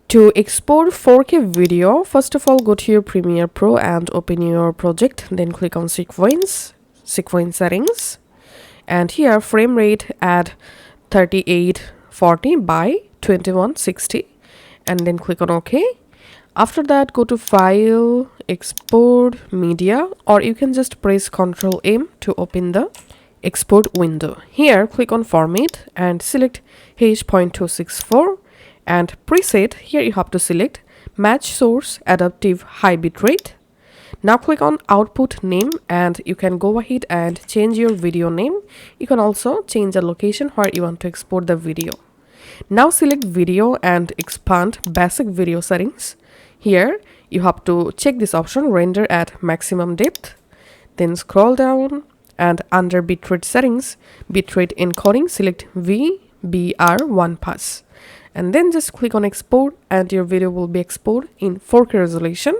To export 4K video, first of all, go to your Premiere Pro and open your project. Then click on sequence settings. And here, frame rate add 3840 by 2160. And then click on OK. After that, go to File, Export Media, or you can just press Ctrl M to open the export window. Here, click on Format and select H.264 and preset. Here you have to select Match Source Adaptive High Bitrate. Now click on Output Name and you can go ahead and change your video name. You can also change the location where you want to export the video. Now select Video and expand Basic Video Settings. Here you have to check this option, Render at Maximum Depth. Then scroll down and under Bitrate Settings, Bitrate Encoding, select VBR1 Pass. And then just click on Export and your video will be exported in 4K resolution.